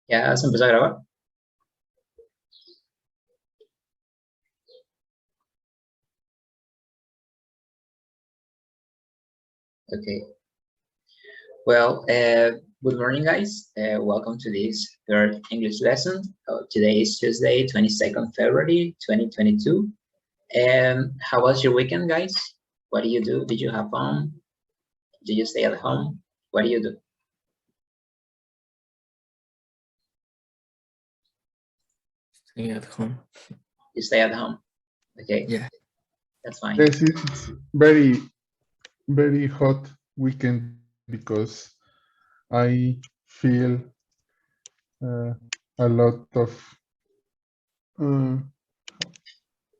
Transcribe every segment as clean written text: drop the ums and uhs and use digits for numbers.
Ya se empezó a grabar. Okay. Well, good morning, guys. Welcome to this third English lesson. Today is Tuesday, 22nd February, 2022. How was your weekend, guys? What do you do? Did you have fun? Did you stay at home? What do you do? Stay at home. You stay at home. Okay. Yeah. That's fine. Yes, it's very, very hot weekend because I feel a lot of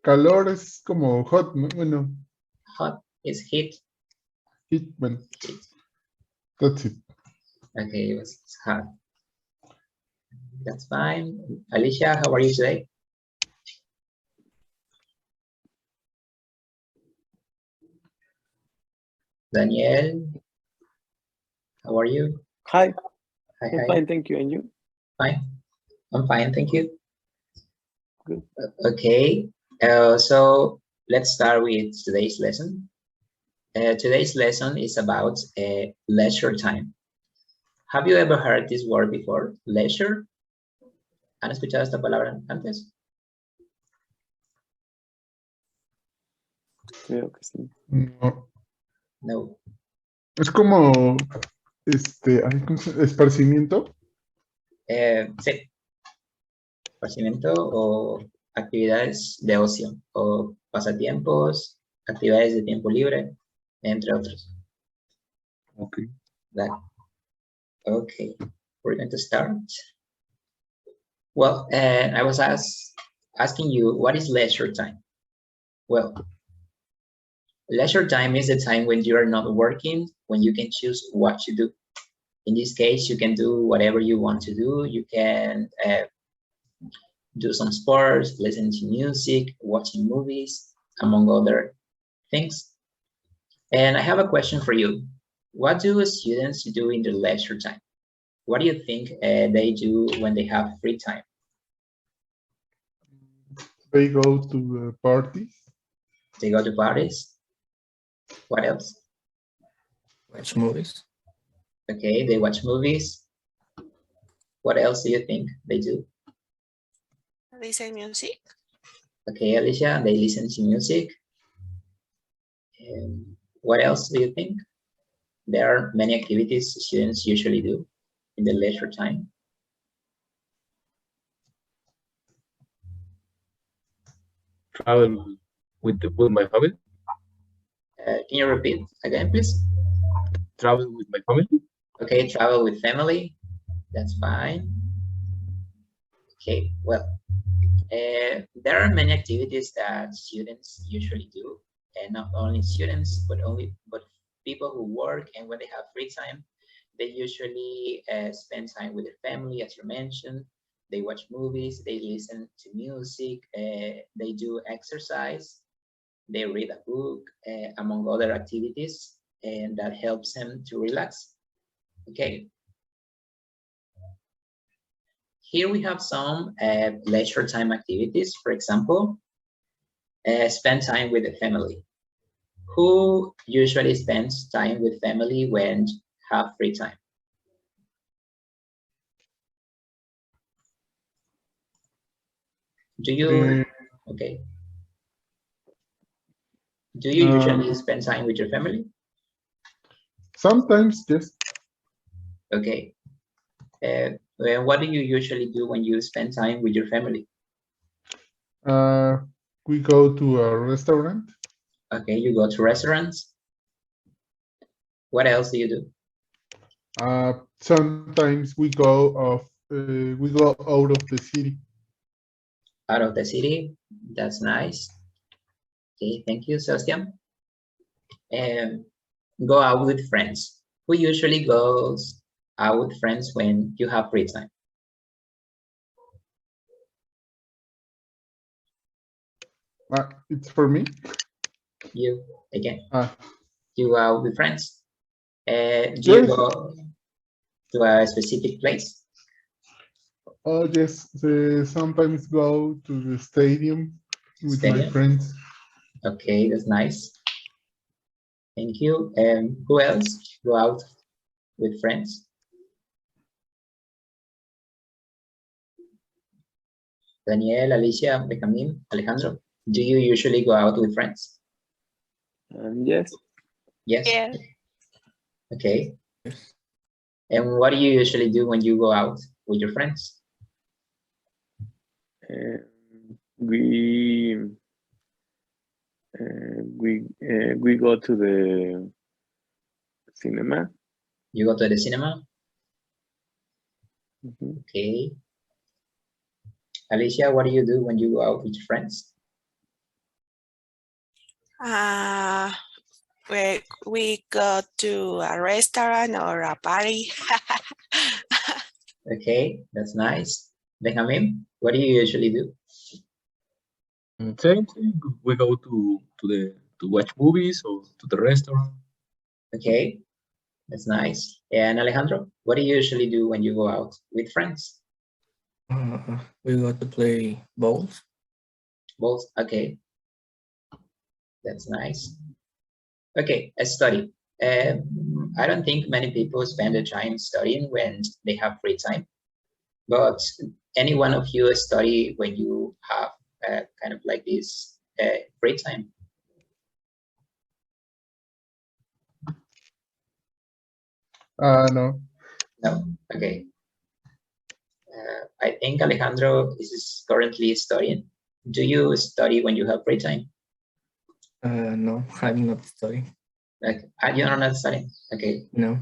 calor es como hot, ¿no? Bueno, Hot is heat. heat, well, Heat. that's it. Okay, it's hot. That's fine. Alicia, how are you today? Daniel, how are you? Hi, Hi, I'm hi. fine, thank you. And you? Fine. I'm fine, thank you. Good. Okay, so let's start with today's lesson. Today's lesson is about leisure time. Have you ever heard this word before? Leisure? ¿Han escuchado esta palabra antes? Creo que sí. No, No. es como ¿cómo esparcimiento. Sí. Esparcimiento o actividades de ocio o pasatiempos, actividades de tiempo libre, entre otros. Okay. Okay, we're going to start. Well, I was asking you, what is leisure time? Well, leisure time is the time when you are not working, when you can choose what to do. In this case, you can do whatever you want to do. You can do some sports, listen to music, watching movies, among other things. And I have a question for you. What do students do in their leisure time? What do you think they do when they have free time? They go to parties. They go to parties. What else? Watch movies. Okay, they watch movies. What else do you think they do? Listen music. Okay, Alicia, they listen to music. What else do you think? There are many activities students usually do in the leisure time. Travel with my family. Can you repeat again, please? Travel with my family. Okay, travel with family. That's fine. Okay, well, there are many activities that students usually do, and not only students, but people who work, and when they have free time, they usually spend time with their family, as you mentioned. They watch movies, they listen to music, they do exercise, they read a book, among other activities, and that helps them to relax. Okay. Here we have some leisure time activities. For example, spend time with the family. Who usually spends time with family when have free time? Do you, okay. Do you usually spend time with your family? Sometimes, yes. Okay. What do you usually do when you spend time with your family? We go to a restaurant. Okay, you go to restaurants. What else do you do? Sometimes we go out of the city. Out of the city. That's nice. Okay, thank you, Sebastian. Go out with friends. Who usually goes out with friends when you have free time? It's for me. You again. Ah. You go out with friends. Do Yes. you go to a specific place? Yes, sometimes go to the stadium with my Stadium? friends. Okay, that's nice. Thank you. And who else go out with friends? Daniel, Alicia, Benjamin, Alejandro, do you usually go out with friends? Yes. Yes. Yeah. Okay. Yes. And what do you usually do when you go out with your friends? We we go to the cinema. You go to the cinema? Mhm. Okay. Alicia, what do you do when you go out with your friends? We go to a restaurant or a party. Okay, that's nice. Benjamin, what do you usually do? Same thing. We go to watch movies or to the restaurant. Okay, that's nice. And Alejandro, what do you usually do when you go out with friends? We got to play bowls. Both. Okay, that's nice. Okay, a study. I don't think many people spend their time studying when they have free time, but any one of you study when you have kind of like this free time? No. No? Okay. I think Alejandro is currently studying. Do you study when you have free time? No, I'm not studying. Like, you're not studying? Okay. No.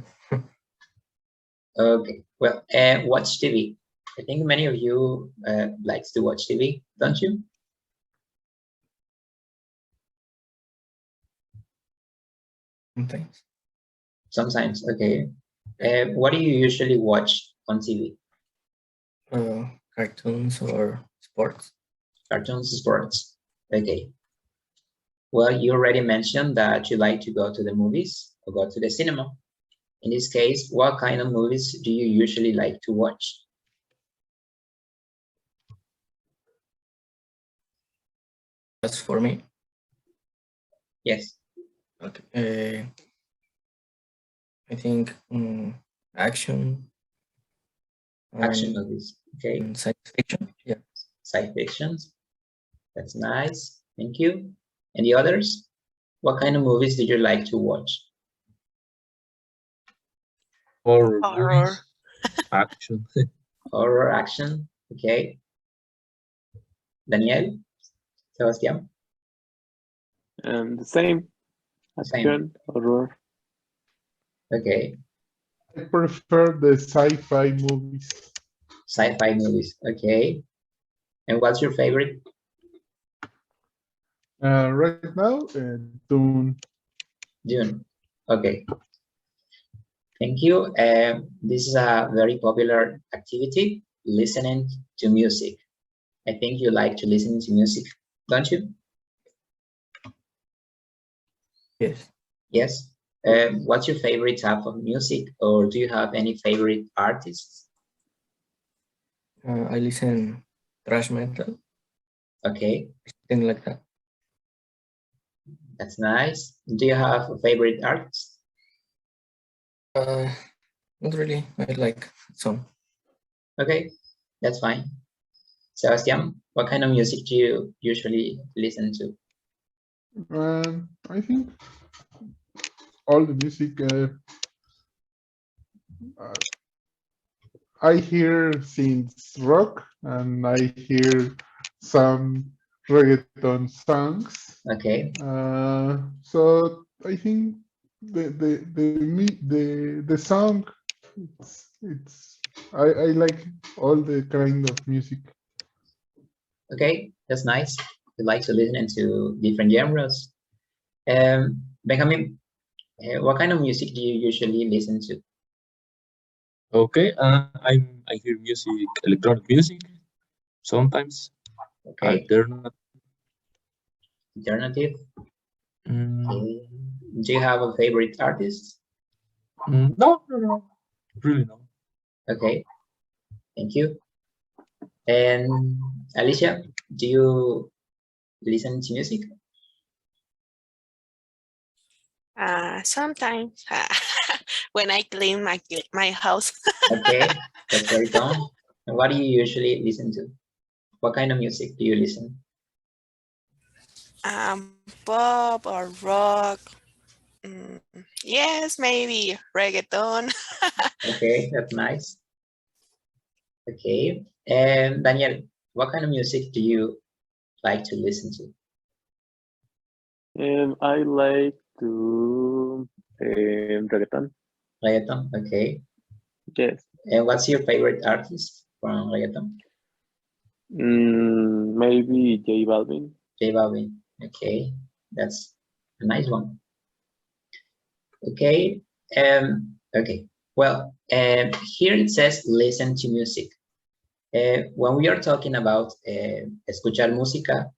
Okay. Well, watch TV. I think many of you likes to watch TV, don't you? Sometimes. Sometimes. Okay. What do you usually watch on TV? Cartoons or sports. Cartoons, sports. Okay. Well, you already mentioned that you like to go to the movies or go to the cinema. In this case, what kind of movies do you usually like to watch? That's for me. Yes, Okay. I think action action and, movies. Okay, and science fiction. Yeah. science fictions. That's nice. Thank you. And the others? What kind of movies do you like to watch? Horror Horror. movies, action. Horror, action. Okay. Daniel, Sebastian, The same. same. Action, horror. Okay. I prefer the sci-fi movies. Sci-fi movies. Okay. And what's your favorite? Right now, Dune. Dune. Okay. Thank you. This is a very popular activity, listening to music. I think you like to listen to music, don't you? Yes. Yes. What's your favorite type of music, or do you have any favorite artists? I listen thrash metal, Okay, thing like that. that's nice. Do you have a favorite artist? Not really. I like some. Okay, that's fine. Sebastian, what kind of music do you usually listen to? I think all the music I hear since rock and I hear some reggaeton songs. Okay, So I think the song it's I like all the kind of music. okay, that's nice. You like to listen to different genres. Benjamin, what kind of music do you usually listen to? Okay, I hear music, electronic music, sometimes. Okay, Alternative. alternative. Mm, Okay. Do you have a favorite artist? no, really no. Okay, thank you. And Alicia, do you listen to music? Sometimes when I clean my house. Okay, that's very common. And what do you usually listen to? What kind of music do you listen? Pop or rock. Mm, yes, maybe reggaeton. Okay, that's nice. Okay, and Daniel, what kind of music do you like to listen to? I like to reggaeton. Reggaeton, okay. Yes. And what's your favorite artist from reggaeton? Maybe J Balvin. J Balvin, okay. That's a nice one. Okay, okay. Well, here it says listen to music. When we are talking about escuchar música,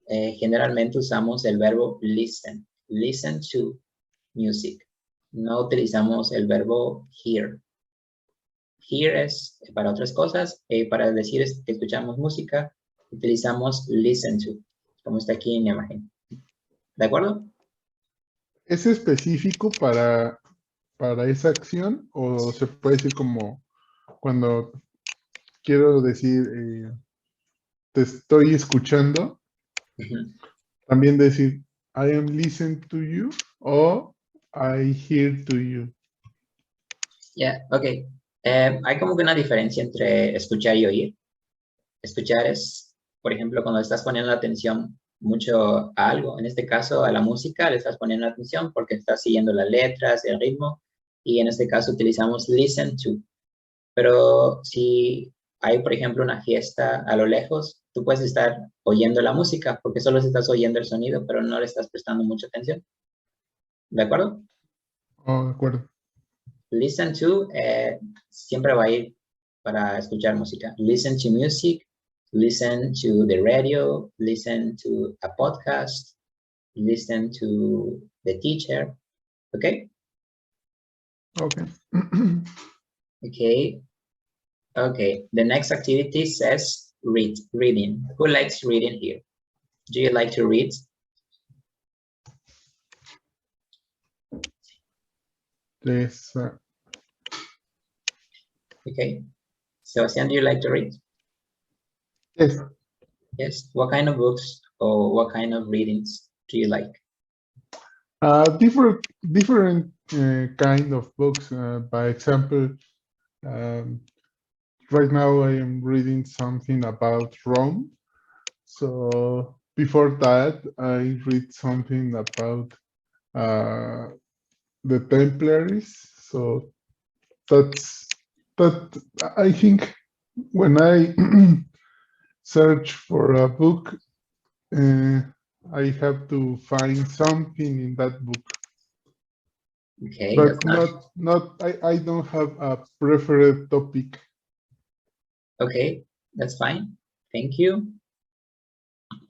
generalmente usamos el verbo listen, listen to music. No utilizamos el verbo hear. Hear es para otras cosas. Para decir que escuchamos música, utilizamos listen to, como está aquí en la imagen. ¿De acuerdo? ¿Es específico para esa acción o se puede decir como cuando quiero decir te estoy escuchando? Ujú. También decir I am listening to you o I hear to you. Ya, ok. Hay como que una diferencia entre escuchar y oír. Escuchar es, por ejemplo, cuando estás poniendo atención mucho a algo, en este caso a la música, le estás poniendo atención porque estás siguiendo las letras, el ritmo, y en este caso utilizamos listen to. Pero si hay, por ejemplo, una fiesta a lo lejos, tú puedes estar oyendo la música porque solo estás oyendo el sonido, pero no le estás prestando mucha atención. ¿De acuerdo? Oh, de acuerdo. Listen to siempre va a ir para escuchar música. Listen to music, listen to the radio, listen to a podcast, listen to the teacher. Okay? Okay. Okay. Okay. The next activity says reading. Who likes reading here? Do you like to read? Yes. Okay. Sebastian, do you like to read? Yes. Yes. What kind of books or what kind of readings do you like? Different kind of books. By example, right now I am reading something about Rome. So before that, I read something about the Templaries. So that I think when I search for a book, I have to find something in that book. Okay, But that's not I don't have a preferred topic. okay, that's fine. Thank you.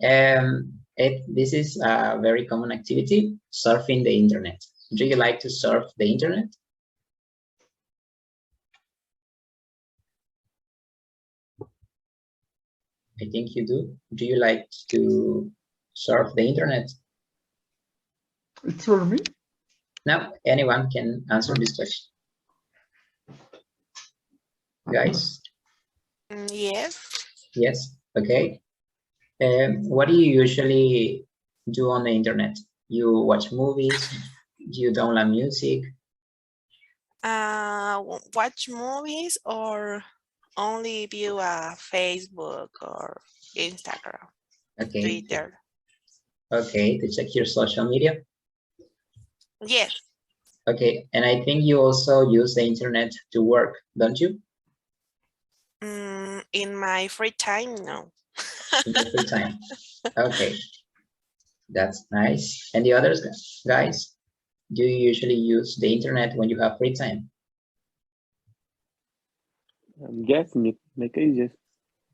This is a very common activity, surfing the internet. Do you like to surf the internet? I think you do. Do you like to surf the internet? It's for me. No, anyone can answer this question. Guys? Yes. Yes, okay. What do you usually do on the internet? You watch movies? Do you download music? Watch movies or only view Facebook or Instagram, Okay. Twitter. Okay, to check your social media. Yes. Okay, and I think you also use the internet to work, don't you? In my free time, no. In your free time. Okay, that's nice. And the others, guys, do you usually use the internet when you have free time? Yes, in my case, yes.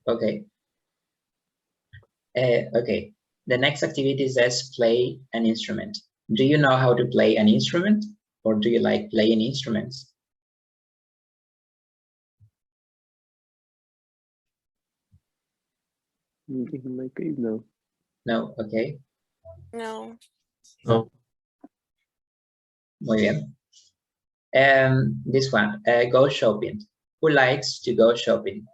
Okay. Okay, the next activity says play an instrument. Do you know how to play an instrument, or do you like playing instruments? In my case, no. No, okay. No. No. Muy bien. This one, go shopping. Who likes to go shopping?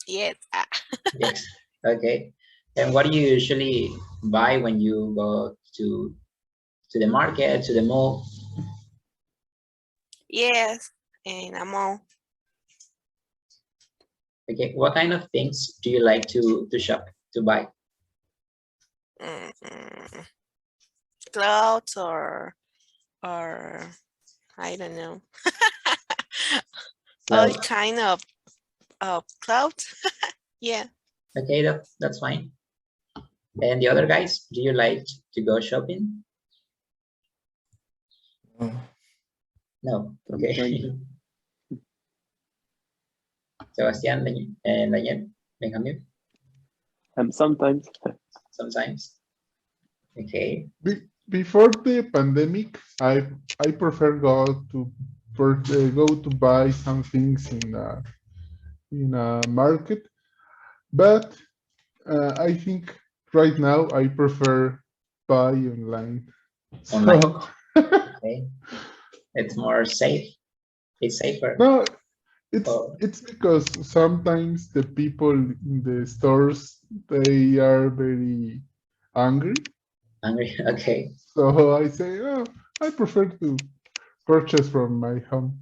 Yes. Yes. Okay. And what do you usually buy when you go to the market, to the mall? Yes. And I'm all. Okay. What kind of things do you like to shop, to buy? Clothes or I don't know. All Clothes. kind of clothes. Yeah. Okay, that's fine. And the other guys, do you like to go shopping? No. No. Okay. Sometimes. Sebastián, Daniel, Benjamin, Sometimes. sometimes. Okay. Before the pandemic, I prefer go to buy some things in a market, but I think right now I prefer buy online. Online. So Okay. It's more safe. It's safer. no, Oh, it's because sometimes the people in the stores they are very angry. angry. Okay. So I say, oh, I prefer to purchase from my home.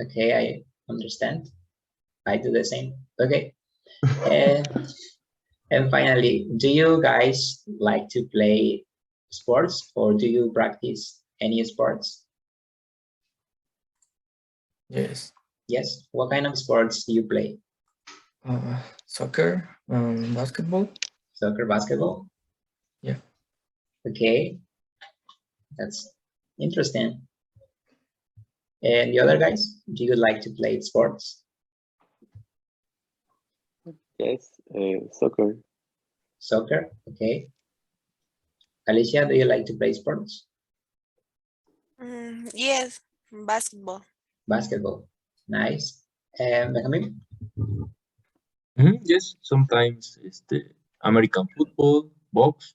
Okay, I understand. I do the same. Okay. And finally, do you guys like to play sports or do you practice any sports? Yes. Yes. What kind of sports do you play? Soccer, basketball. Soccer, basketball? Yeah. Okay. That's interesting. And the other guys, do you like to play sports? Yes. Soccer. Soccer, okay. Alicia, do you like to play sports? Yes. Basketball. Basketball, nice. And Benjamin? Yes, sometimes it's the American football, box.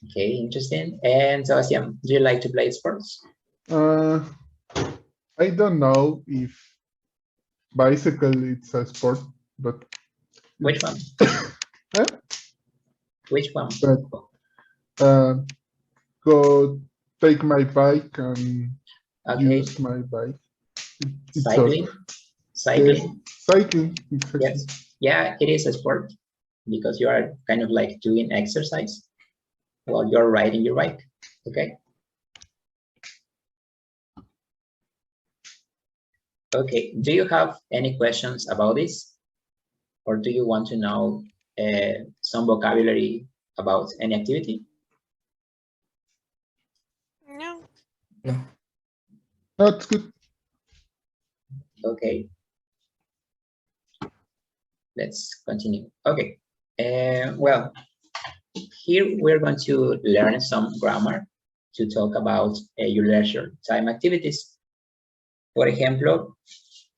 Okay, interesting. And Sebastian, do you like to play sports? Uh, I don't know if bicycle it's a sport, but Which one? eh, Which one? but go take my bike and Okay, use my bike. It's cycling. yes, Cycling. cycling exactly. Yes. Yeah, it is a sport because you are kind of like doing exercise while you're riding your bike. Okay. Okay. Do you have any questions about this? Or do you want to know some vocabulary about any activity? No. No. That's good. Okay. Let's continue. Okay. Well, here we're going to learn some grammar to talk about your leisure time activities. Por ejemplo,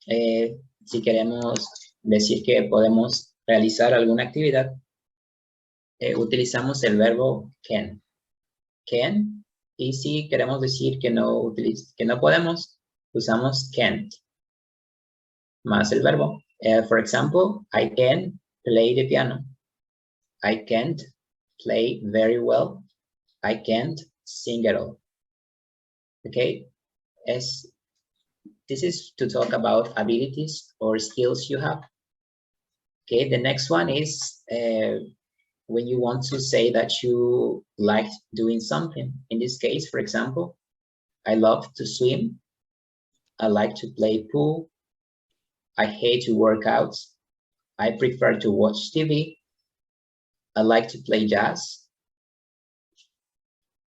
si queremos decir que podemos realizar alguna actividad, utilizamos el verbo can. Can. Y si queremos decir que no podemos, usamos can't. Más el verbo. For example, I can play the piano. I can't play very well. I can't sing at all. Okay, this is to talk about abilities or skills you have. Okay, the next one is when you want to say that you like doing something. In this case, for example, I love to swim. I like to play pool. I hate to work out. I prefer to watch TV. I like to play jazz.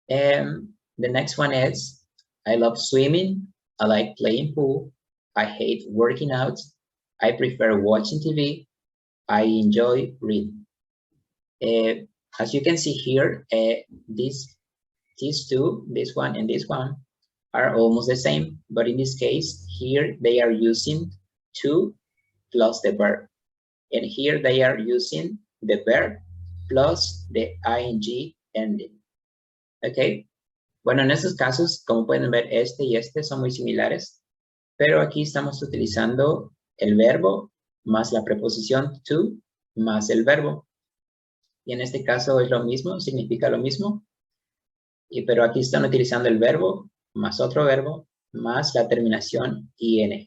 And the next one is, I love swimming. I like playing pool. I hate working out. I prefer watching TV. I enjoy reading. As you can see here, these two, this one and this one, are almost the same, but in this case, here they are using to plus the verb. And here they are using the verb plus the ing ending. ¿Ok? Bueno, en estos casos, como pueden ver, este y este son muy similares, pero aquí estamos utilizando el verbo más la preposición to más el verbo. Y en este caso es lo mismo, significa lo mismo. Pero aquí están utilizando el verbo más otro verbo más la terminación ing.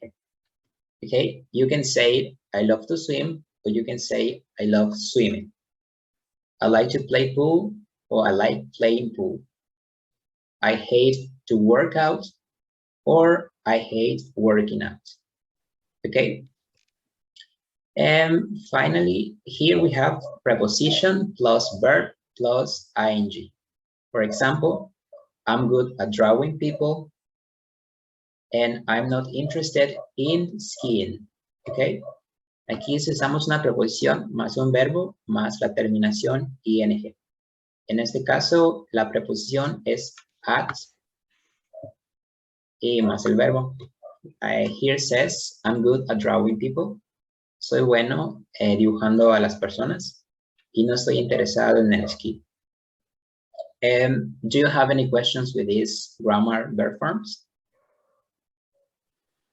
Okay, you can say I love to swim, or you can say I love swimming. I like to play pool, or I like playing pool. I hate to work out, or I hate working out. Okay. And finally, here we have preposition plus verb plus ing. For example, I'm good at drawing people, and I'm not interested in skiing. Okay. Aquí usamos una preposición más un verbo más la terminación ing. En este caso, la preposición es at y más el verbo. Here says, I'm good at drawing people. Soy bueno dibujando a las personas y no estoy interesado en el esquí. Do you have any questions with these grammar verb forms?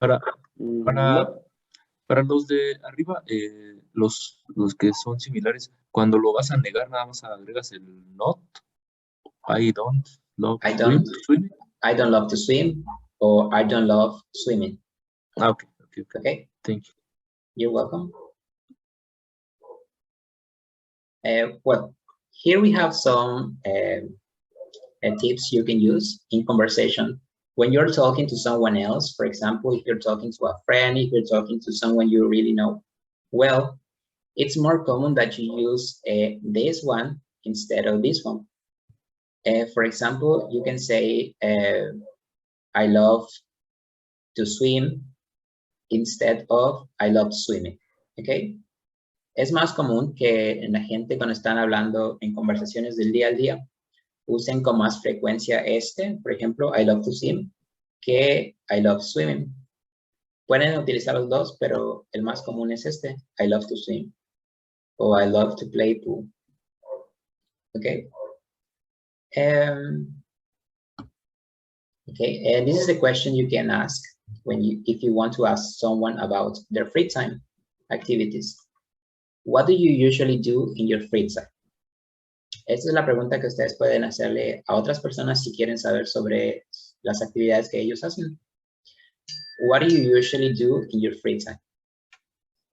Para, No. para los de arriba, los que son similares, cuando lo vas a negar, nada más agregas el not. I don't love swimming. I don't love to swim, or I don't love swimming. Okay. Okay. Thank you. You're welcome. Well, here we have some tips you can use in conversation. When you're talking to someone else, for example, if you're talking to a friend, if you're talking to someone you really know, well, it's more common that you use this one instead of this one. For example, you can say, I love to swim instead of I love swimming. Okay. Es más común que la gente cuando están hablando en conversaciones del día al día usen con más frecuencia por ejemplo, I love to swim, que I love swimming. Pueden utilizar los dos, pero el más común es I love to swim, o I love to play pool. Okay. Okay, and this is the question you can ask if you want to ask someone about their free time activities. What do you usually do in your free time? Esta es la pregunta que ustedes pueden hacerle a otras personas si quieren saber sobre las actividades que ellos hacen. What do you usually do in your free time?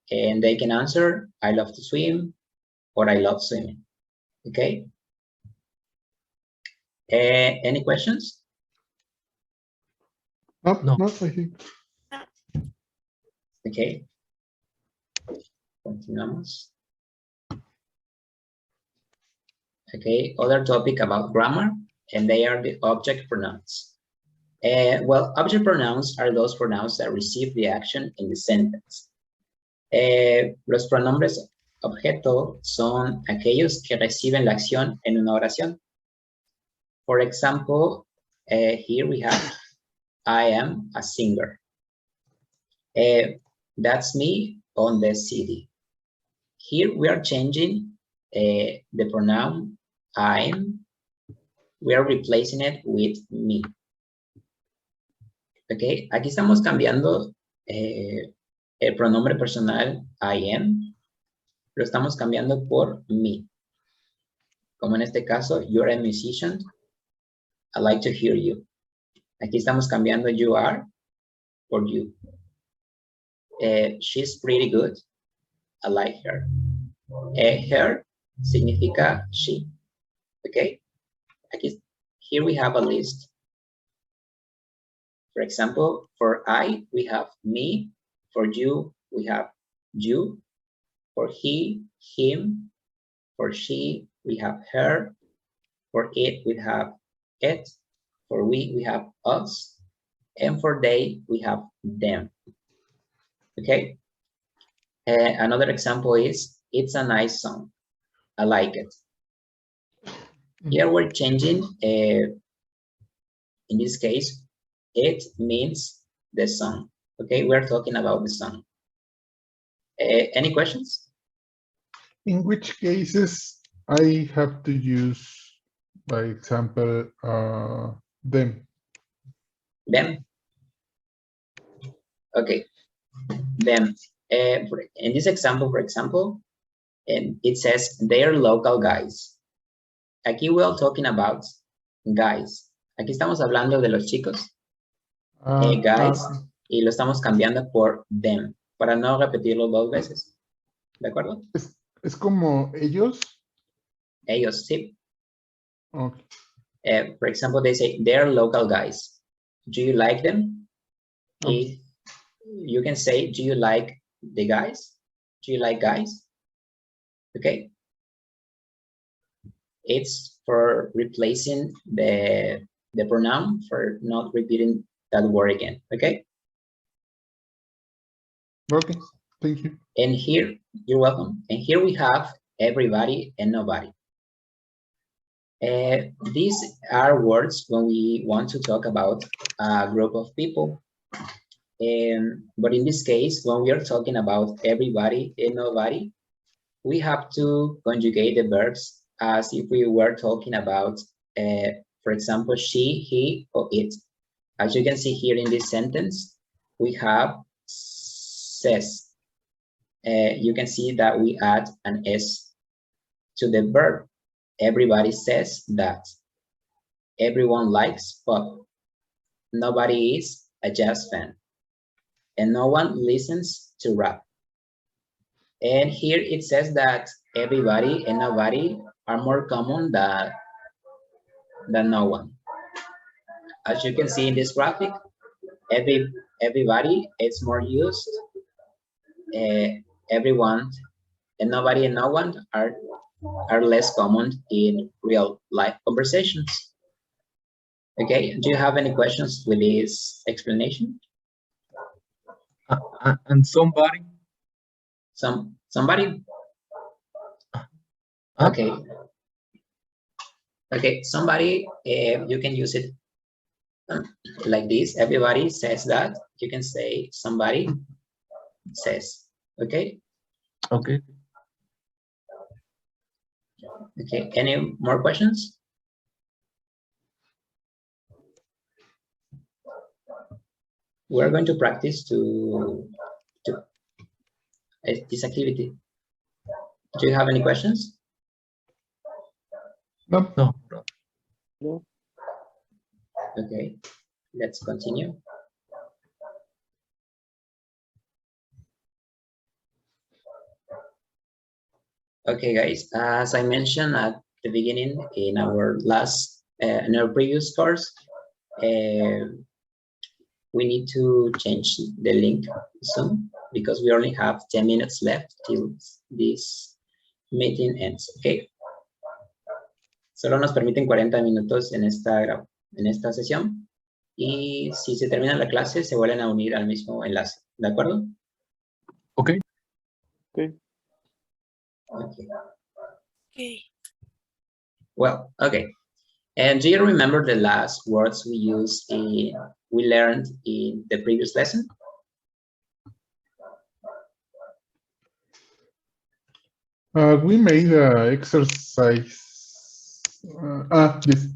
And they can answer, I love to swim, or I love swimming. Okay. Any questions? No, I think. Okay. Continuamos. Okay, other topic about grammar, and they are the object pronouns. Well, object pronouns are those pronouns that receive the action in the sentence. Los pronombres objeto son aquellos que reciben la acción en una oración. For example, here we have, I am a singer. That's me on the CD. Here we are changing the pronoun I'm. We are replacing it with me. Okay, aquí estamos cambiando el pronombre personal I am. Lo estamos cambiando por me. Como en este caso, you're a musician. I like to hear you. Aquí estamos cambiando you are por you. She's pretty good. I like her. Her significa she. Okay. Here we have a list. For example, for I, we have me. For you, we have you. For he, him. For she, we have her. For it, we have it. For we have us. And for they, we have them. Okay. Another example is, it's a nice song. I like it. Here we're changing, in this case, it means the sun. Okay, we're talking about the sun. Any questions? In which cases I have to use, by example, them? Them. Okay, them. In this example, for example, it says they're local guys. Aquí we're talking about guys. Aquí estamos hablando de los chicos, guys, y lo estamos cambiando por them, para no repetirlo dos veces. ¿De acuerdo? Es como ellos. Ellos, sí. Okay. For example, they say they're local guys. Do you like them? Okay. You can say, do you like the guys? Do you like guys? Okay. It's for replacing the pronoun, for not repeating that word again. Okay. Okay. Thank you. And here, you're welcome. And here we have everybody and nobody. These are words when we want to talk about a group of people. But in this case, when we are talking about everybody and nobody, we have to conjugate the verbs as if we were talking about, for example, she, he, or it. As you can see here in this sentence, we have says. You can see that we add an S to the verb. Everybody says that. Everyone likes pop. Nobody is a jazz fan. And no one listens to rap. And here it says that everybody and nobody are more common than no one. As you can see in this graphic, everybody is more used. Everyone and nobody and no one are less common in real life conversations. Okay, do you have any questions with this explanation? And somebody? Somebody? Okay. Okay, somebody, you can use it like this. Everybody says that. You can say somebody says. Okay? Okay. Okay, any more questions? We're going to practice to this activity. Do you have any questions? No. No. No. Okay, let's continue. Okay, guys, as I mentioned at the beginning in our previous course, we need to change the link soon because we only have 10 minutes left till this meeting ends, okay? Solo nos permiten 40 minutos en esta sesión y si se termina la clase se vuelven a unir al mismo enlace, ¿de acuerdo? Okay. Okay. Okay. Okay. Well, okay. And do you remember the last words we learned in the previous lesson? We made an exercise. Yes.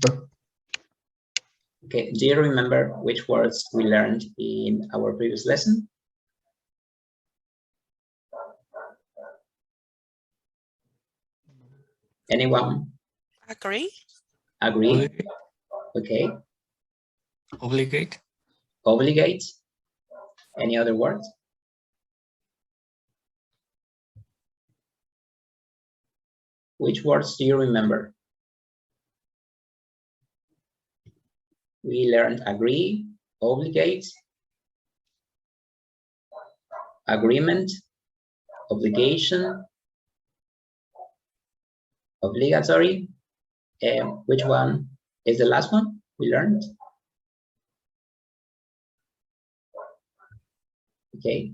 Okay, do you remember which words we learned in our previous lesson? Anyone? Agree? Agree? Okay. Obligate. Obligate? Any other words? Which words do you remember? We learned agree, obligate, agreement, obligation, obligatory. Which one is the last one we learned? Okay.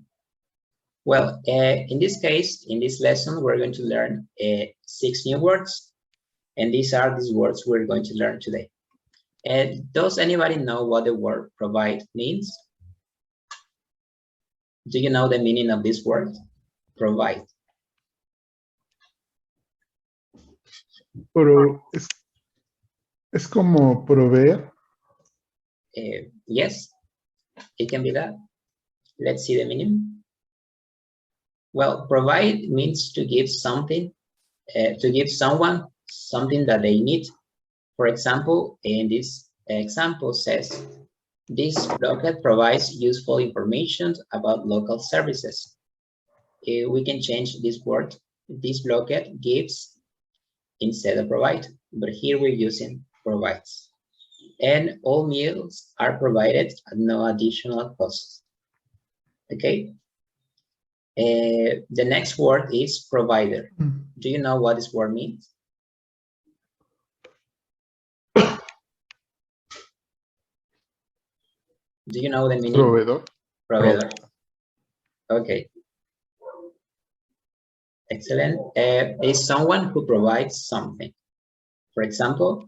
Well, in this case, in this lesson, we're going to learn 6 new words. And these are these words we're going to learn today. Does anybody know what the word provide means? Do you know the meaning of this word? Provide. Pero es como proveer. Yes, it can be that. Let's see the meaning. Well, provide means to give something, to give someone something that they need. For example, in this example says, this blocklet provides useful information about local services. We can change this word. This blocklet gives instead of provide, but here we're using provides. And all meals are provided at no additional cost. Okay. The next word is provider. Do you know what this word means? Do you know the meaning? Proveedor. Provider. Okay. Excellent. Is someone who provides something. For example,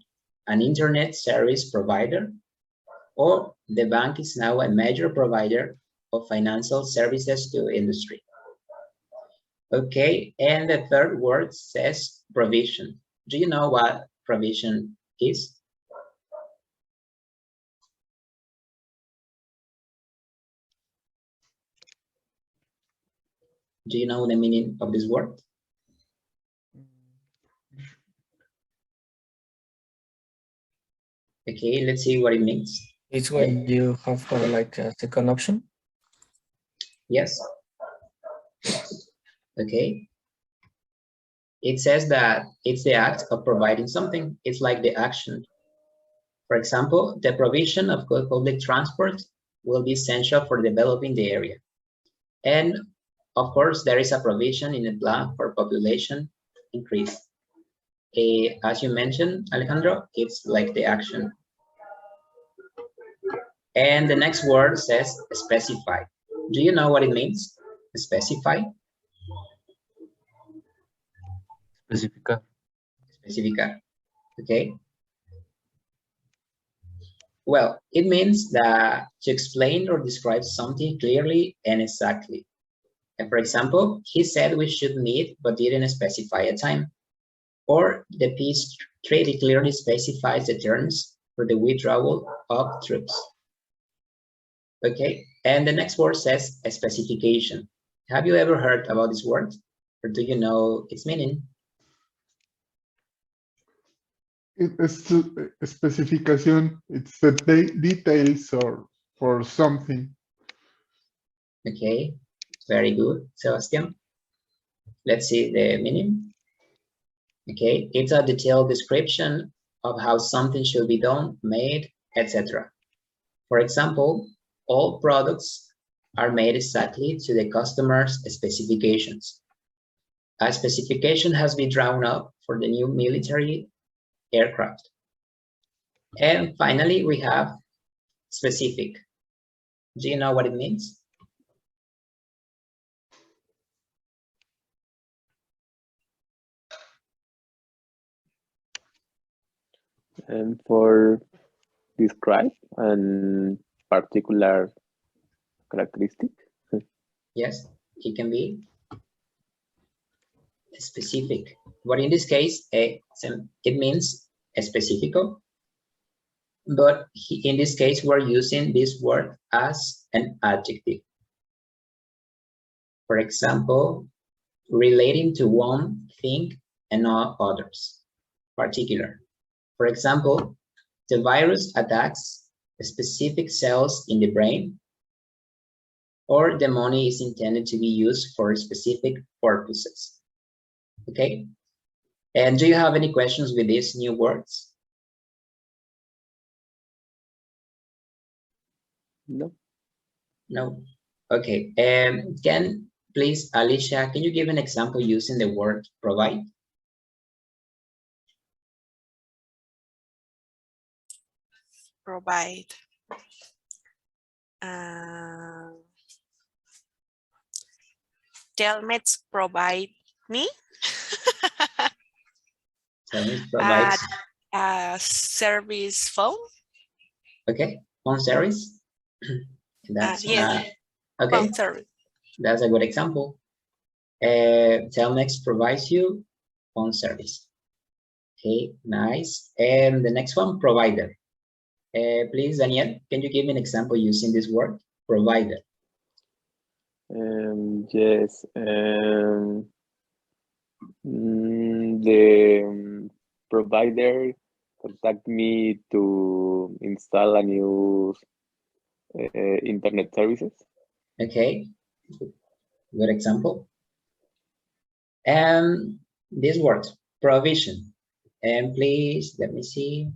an internet service provider, or the bank is now a major provider of financial services to industry. Okay, and the third word says provision. Do you know what provision is? Do you know the meaning of this word? Okay, let's see what it means. It's when you have like a second option. Yes. Okay. It says that it's the act of providing something. It's like the action. For example, the provision of good public transport will be essential for developing the area. And of course, there is a provision in the plan for population increase. As you mentioned, Alejandro, it's like the action. And the next word says specify. Do you know what it means? Specify? Especificar. Specificar. Okay. Well, it means that to explain or describe something clearly and exactly. And for example, he said we should meet, but didn't specify a time. Or the peace treaty clearly specifies the terms for the withdrawal of troops. Okay, and the next word says a specification. Have you ever heard about this word? Or do you know its meaning? It's a specification. It's the details or for something. Okay, very good, Sebastian. Let's see the meaning. Okay, it's a detailed description of how something should be done, made, etc. For example, all products are made exactly to the customer's specifications. A specification has been drawn up for the new military aircraft. And finally, we have specific. Do you know what it means? And for describe a particular characteristic. Yes, it can be specific. But in this case, it means específico. But in this case, we're using this word as an adjective. For example, relating to one thing and not others. Particular. For example, the virus attacks specific cells in the brain, or the money is intended to be used for specific purposes. Okay? And do you have any questions with these new words? No. No. Okay. Can please, Alicia, can you give an example using the word provide? Provide. Telmets provide me Tell me, provide. a service phone. Okay, phone service. That's yes, okay. phone service. That's a good example. Telmex provides you phone service. Okay, nice. And the next one, provider. Please, Daniel, can you give me an example using this word, provider? Yes. The provider contact me to install a new internet services. Okay, good example. And this word, provision. And please, let me see.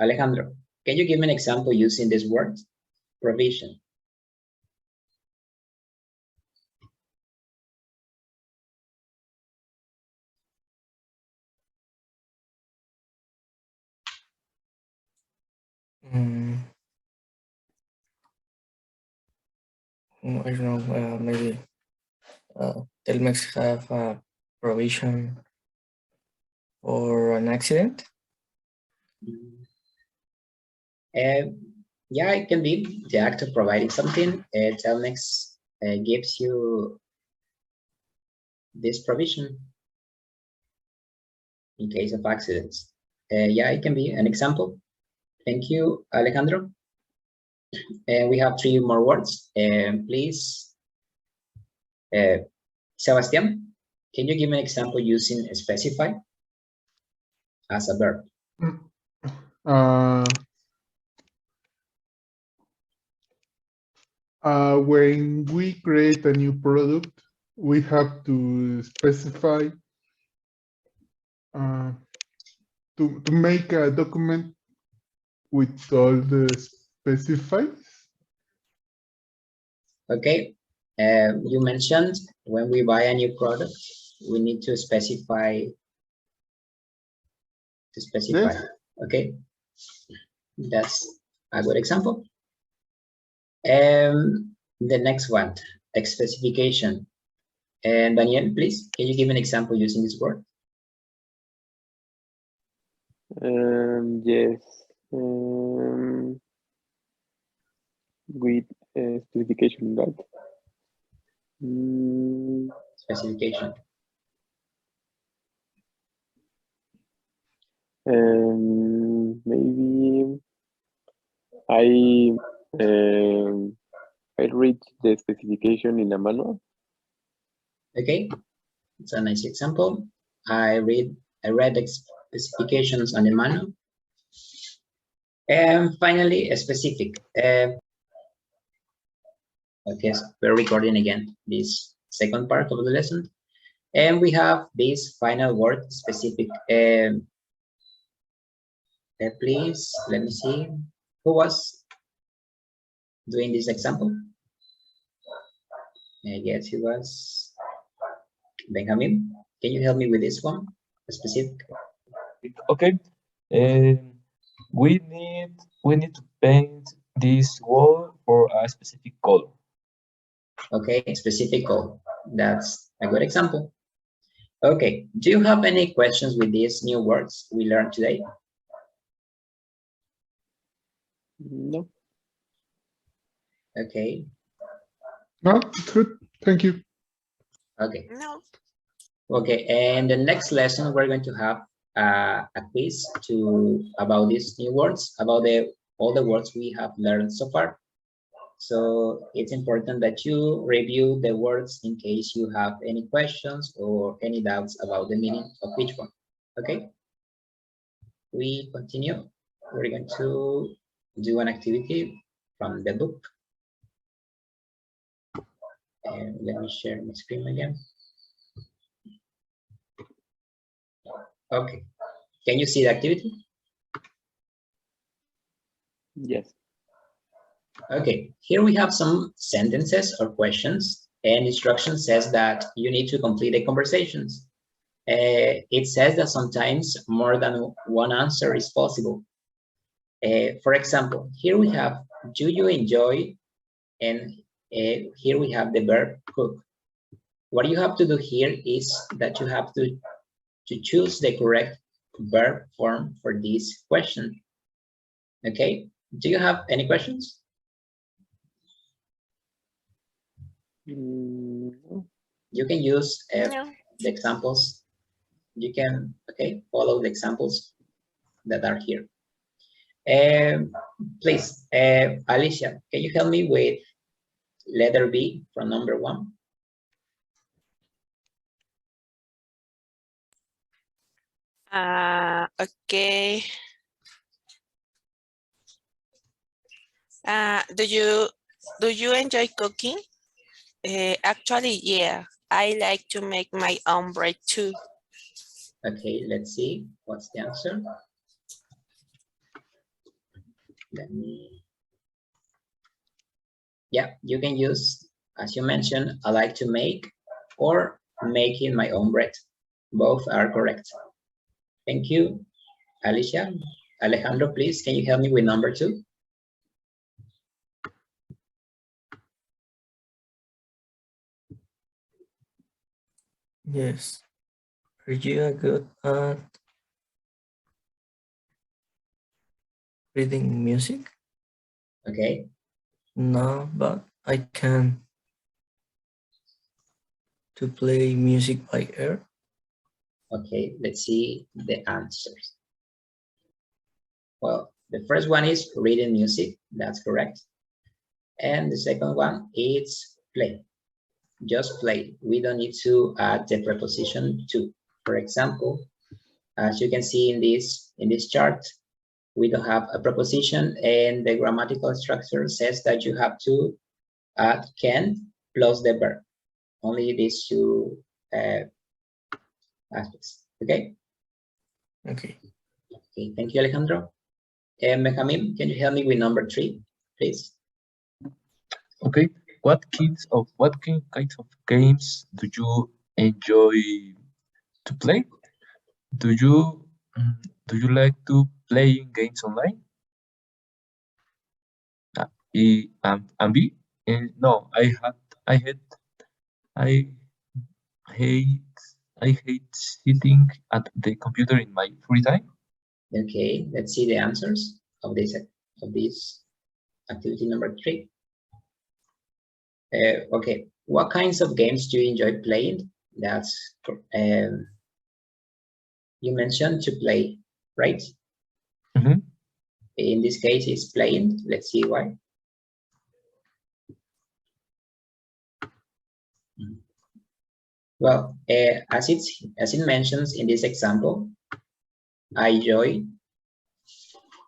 Alejandro, can you give me an example using this word, provision? I don't know, maybe Telmex have a provision for an accident. Yeah, it can be the act of providing something. Telmex gives you this provision in case of accidents. Yeah, it can be an example. Thank you, Alejandro. And we have 3 more words. Please, Sebastian, can you give me an example using specify as a verb? When we create a new product, we have to specify to make a document with all the specifies. Okay. You mentioned when we buy a new product, we need to specify. Yes. Okay. That's a good example. The next one, specification. And Daniel, please, can you give an example using this word? Yes. With specification, right? Specification. Maybe I read the specification in a manual. Okay, it's a nice example. I read the specifications on the manual. And finally, a specific. Okay, so we're recording again this second part of the lesson. And we have this final word, specific. Please, let me see. Who was doing this example? I guess it was Benjamin. Can you help me with this one? Specific. Okay. We need to paint this wall for a specific color. Okay, specific color. That's a good example. Okay, do you have any questions with these new words we learned today? No. Okay. No, it's good. Thank you. Okay. No. Okay, and the next lesson we're going to have a quiz about these new words, about all the words we have learned so far. So it's important that you review the words in case you have any questions or any doubts about the meaning of each one. Okay, we continue. We're going to do an activity from the book. And let me share my screen again. Okay, can you see the activity? Yes. Okay, here we have some sentences or questions, and instruction says that you need to complete the conversations. It says that sometimes more than one answer is possible. For example, here we have, do you enjoy? And here we have the verb cook. What you have to do here is that you have to choose the correct verb form for this question. Okay, Do you have any questions? No. You can use No. the examples. You can, okay, follow the examples that are here. Please, Alicia, can you help me with letter B from number 1? Okay. Do you enjoy cooking? Actually, yeah. I like to make my own bread too. Okay, let's see what's the answer. Let me. Yeah, you can use, as you mentioned, I like to make or making my own bread. Both are correct. Thank you, Alicia. Alejandro, please, can you help me with number 2? Yes. Are you good at reading music? Okay, No, but I can to play music by ear. okay, let's see the answers. Well, the first one is reading music, that's correct. And the second one is play, just play. We don't need to add the preposition to. For example, as you can see in this chart, we don't have a preposition, and the grammatical structure says that you have to add can plus the verb. Only these two aspects. Okay. Okay. Okay. Thank you, Alejandro. Benjamin, can you help me with number 3, please? Okay. What kinds of games do you enjoy to play? Do you like to playing games online? And B, no, I hate sitting at the computer in my free time. Okay, let's see the answers of this activity number 3. Okay, what kinds of games do you enjoy playing? That's you mentioned to play, right? Mm-hmm. In this case, it's playing. Let's see why. Well, as it mentions in this example, I enjoy.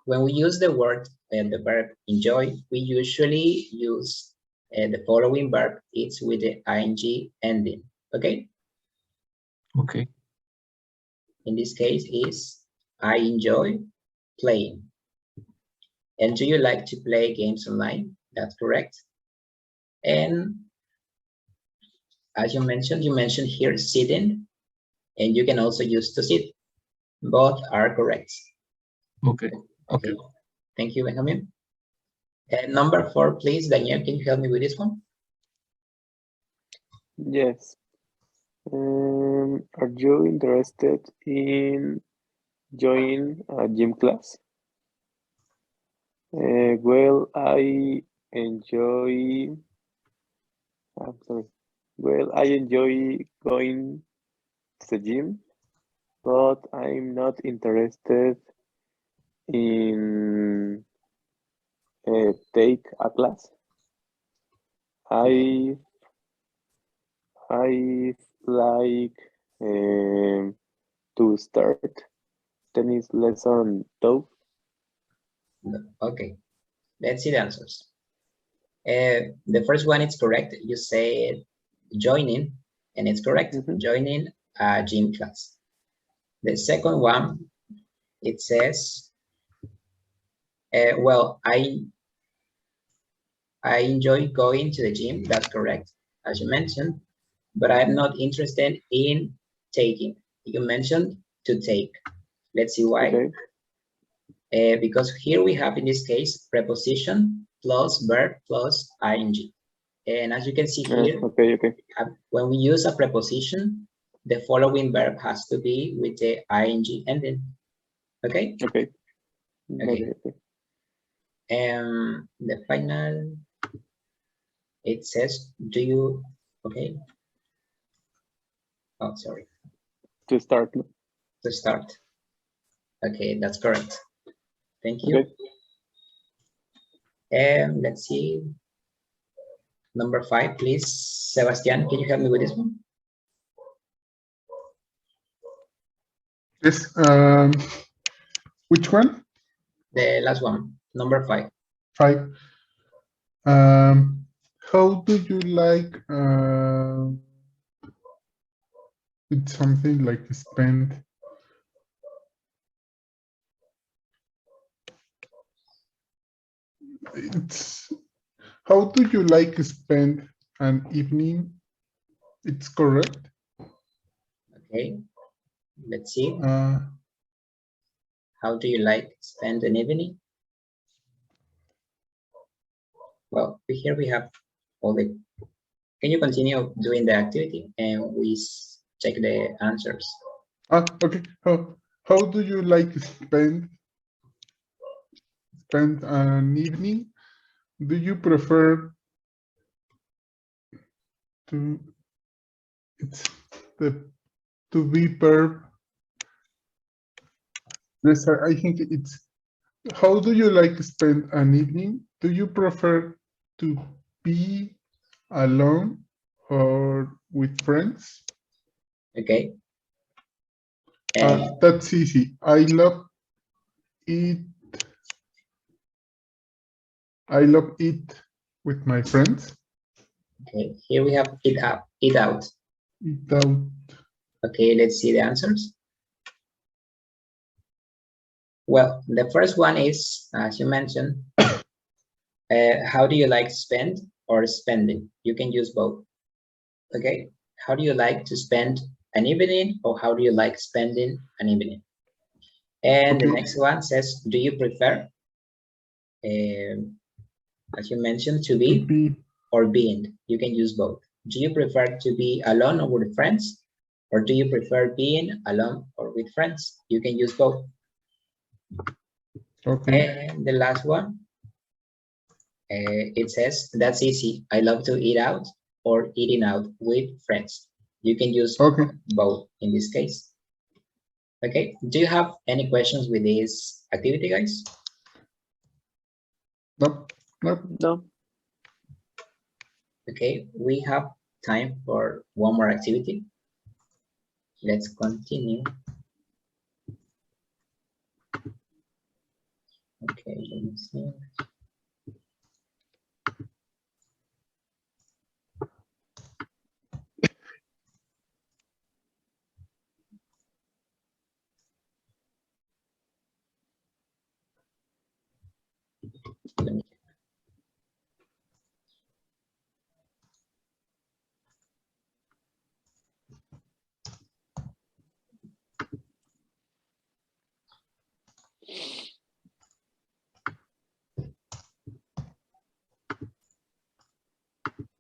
When we use the word and the verb enjoy, we usually use the following verb. It's with the ing ending. Okay. Okay. In this case, is I enjoy playing. And do you like to play games online? That's correct. And as you mentioned here sitting, and you can also use to sit. Both are correct. Okay. Okay. Thank you, Benjamin. And number 4, please, Daniel, can you help me with this one? Yes. Are you interested in joining a gym class? Well, I enjoy. I'm sorry. Well, I enjoy going to the gym, but I'm not interested in take a class. I like to start tennis lesson though. Okay, let's see the answers. The first one is correct. You said joining, and it's correct. Joining a gym class. The second one, it says, well, I enjoy going to the gym. That's correct, as you mentioned, but I'm not interested in taking. You mentioned to take. Let's see why. Okay. Because here we have, in this case, preposition plus verb plus ing. And as you can see here, okay. When we use a preposition, the following verb has to be with the ing ending. Okay? Okay. Okay. The final, it says, do you, okay. Oh, sorry. To start. To start. Okay, that's correct. Thank you. Okay. Let's see. Number 5, please. Sebastian, can you help me with this one? Yes. Which one? The last one, number 5. 5. How do you like it's something like spend? It's how do you like spend an evening? It's correct. Okay, let's see. Uh, How do you like spend an evening? Well, here we have all the. Can you continue doing the activity and we check the answers? okay. How do you like spend an evening? Do you prefer to it's the to be verb? Yes, I think it's how do you like spend an evening? Do you prefer to be alone or with friends? Okay. That's easy. I love it with my friends. Okay, here we have eat out. Eat out. Eat out. Okay, let's see the answers. Well, the first one is, as you mentioned, how do you like spend or spending? You can use both. Okay, how do you like to spend an evening or how do you like spending an evening? And Okay. the next one says, do you prefer, as you mentioned, to be or being? You can use both. Do you prefer to be alone or with friends? Or do you prefer being alone or with friends? You can use both. Okay. And the last one, it says, that's easy. I love to eat out or eating out with friends. You can use both in this case. Okay, do you have any questions with this activity, guys? Nope. Nope. No. Okay, we have time for one more activity. Let's continue. Okay, let me see. Let me check.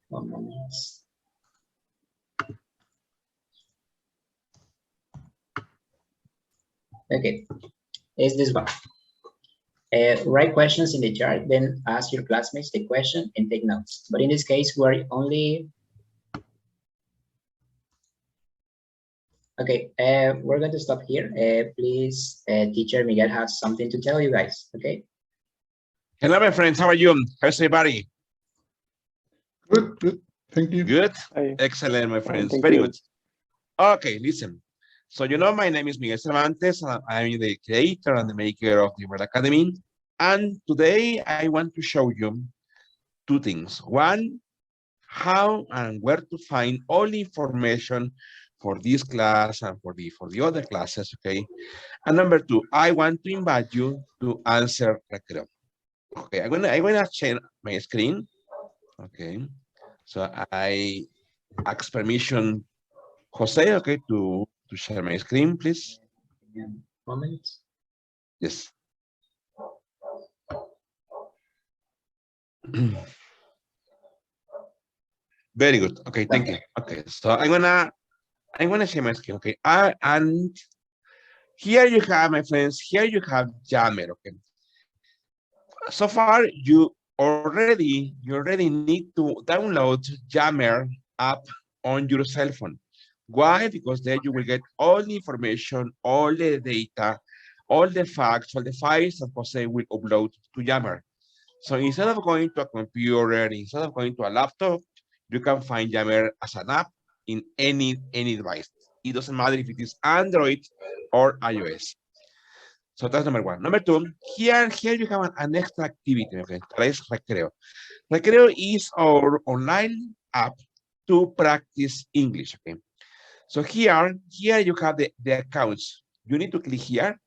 One moment. Okay, is this one? Write questions in the chart, then ask your classmates the question and take notes. But in this case, we're only. Okay, we're going to stop here. Please, teacher Miguel has something to tell you guys, okay? Hello, my friends. How are you? How's everybody? Good, good. Thank you. Good? Hi. Excellent, my friends. Thank Very you. good. Okay, listen. So, you know, my name is Miguel Cervantes. I'm the creator and the maker of the Word Academy. And today I want to show you two things. One, how and where to find all the information for this class and for the other classes, okay? And number two, I want to invite you to answer recreo. Okay, I'm gonna share my screen. Okay, so I ask permission, Jose, okay, to share my screen, please. Moment. Yes. Very good. Okay, thank you. Okay, so I'm gonna share my screen. Okay, and here you have, my friends. Here you have Jammer. Okay. So far, you already need to download Jammer app on your cell phone. Why? Because there you will get all the information, all the data, all the facts, all the files that Jose will upload to Jammer. So instead of going to a computer, instead of going to a laptop, you can find Jammer as an app in any device. It doesn't matter if it is Android or iOS. So that's number one. Number two, here you have an extra activity, okay? That is Recreo. Recreo is our online app to practice English, okay? So here you have the accounts. You need to click here.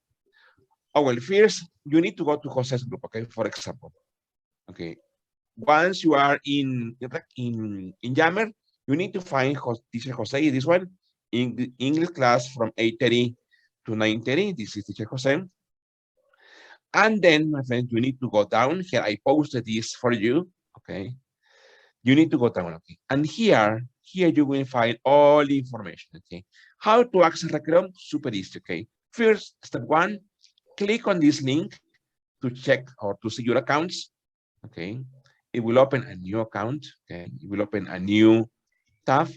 Oh, well, first, you need to go to Jose's group, okay? For example, okay? Once you are in Yammer, you need to find teacher Jose, this one, in the English class from 8:30 to 9:30. This is teacher Jose. And then, my friend, you need to go down. Here, I posted this for you, okay? You need to go down, okay? And here you will find all the information, okay? How to access Recreo? Super easy, okay? First, step one, click on this link to check or to see your accounts, okay? It will open a new account, okay? It will open a new tab,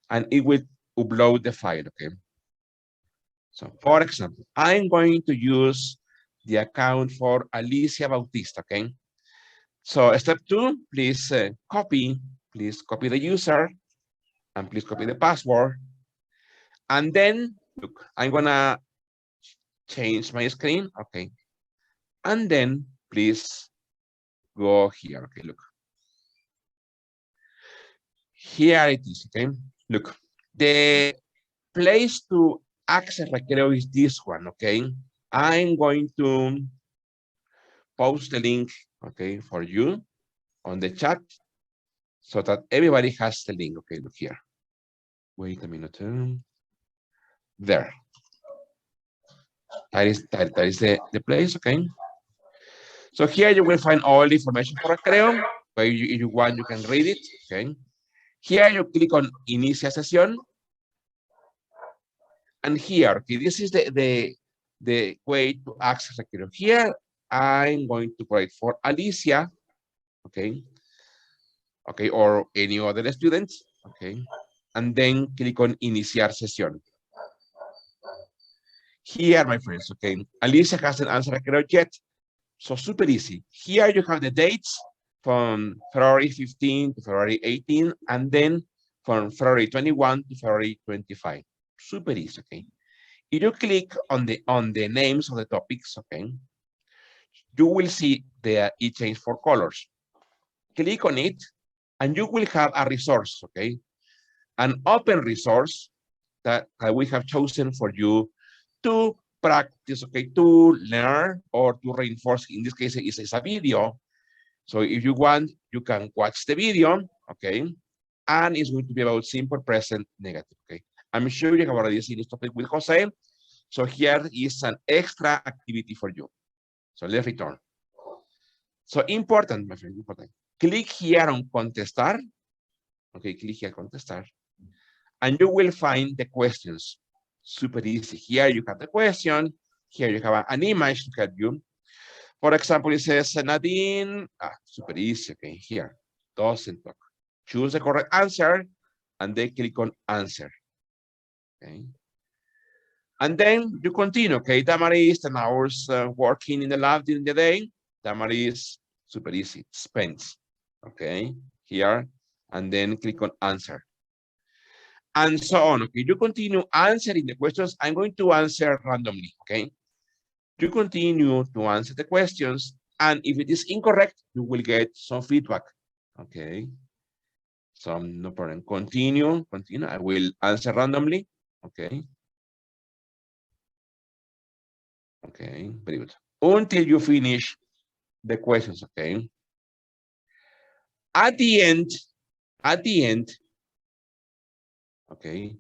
and it will upload the file, okay? So, for example, I'm going to use the account for Alicia Bautista, okay? So step two, please copy the user, and please copy the password. And then, look, I'm gonna change my screen, okay? And then please go here, okay, look. Here it is, okay? Look, the place to access Recreo is this one, okay? I'm going to post the link, okay, for you on the chat so that everybody has the link, okay, look here. Wait a minute. There. That is the place, okay? So here you will find all the information for Recreo. But if you want, you can read it, okay? Here you click on Inicia Sesión. And here, okay, this is the way to access Recreo. Here, I'm going to provide for Alicia, okay? Okay, or any other student, okay? And then click on Iniciar Sesión. Here, my friends, okay? Alicia hasn't answered Recreo yet, so super easy. Here you have the dates from February 15 to February 18, and then from February 21 to February 25. Super easy, okay? If you click on the names of the topics, okay, you will see it changed for colors. Click on it, and you will have a resource, okay? An open resource that we have chosen for you to practice, okay, to learn or to reinforce. In this case, it's a video. So if you want, you can watch the video, okay? And it's going to be about simple present negative, okay? I'm sure you have already seen this topic with Jose. So here is an extra activity for you. So let's return. So important, my friend, important. Click here on contestar. Okay, click here contestar. And you will find the questions. Super easy. Here you have the question. Here you have an image to help you. For example, it says Nadine. Super easy. Okay, here. Doesn't talk. Choose the correct answer and then click on answer. Okay. And then you continue. Okay, Damaris, 10 hours working in the lab during the day. Damaris, super easy. Spends. Okay, here. And then click on answer. And so on, okay? You continue answering the questions. I'm going to answer randomly, okay? You continue to answer the questions, and if it is incorrect, you will get some feedback, okay? So no problem. Continue. I will answer randomly, okay? Okay, very good. Until you finish the questions, okay? At the end, okay,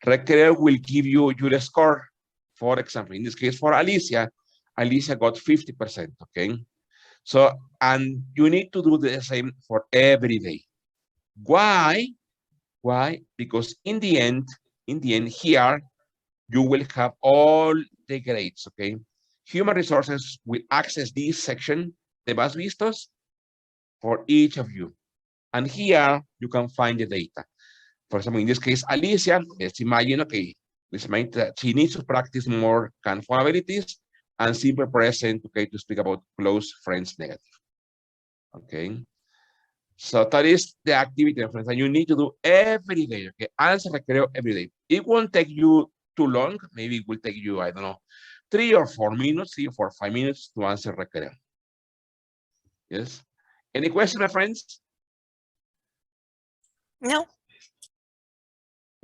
Recreo will give you your score. For example, in this case, for Alicia got 50%, okay? So, and you need to do the same for every day. Why? Because in the end here, you will have all the grades, okay? Human resources will access this section, de más vistos for each of you. And here you can find the data. For example, in this case, Alicia, let's imagine, okay, this means that she needs to practice more can abilities and simple present, okay, to speak about close friends negative. Okay. So that is the activity, friends, and you need to do every day, okay? Answer recreo every day. It won't take you too long. Maybe it will take you, I don't know, 3 or 4 minutes, 3 or 5 minutes to answer recreo. Yes. Any questions, my friends? No.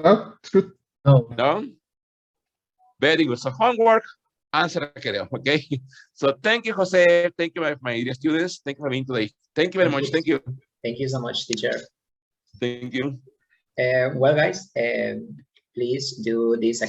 Oh, it's good. No. No? Very good. So homework, answer recreo, okay? So thank you, Jose. Thank you, my dear students. Thank you for being today. Thank you very much. Thank you. Thank you so much, teacher. Thank you. Well, guys, please do this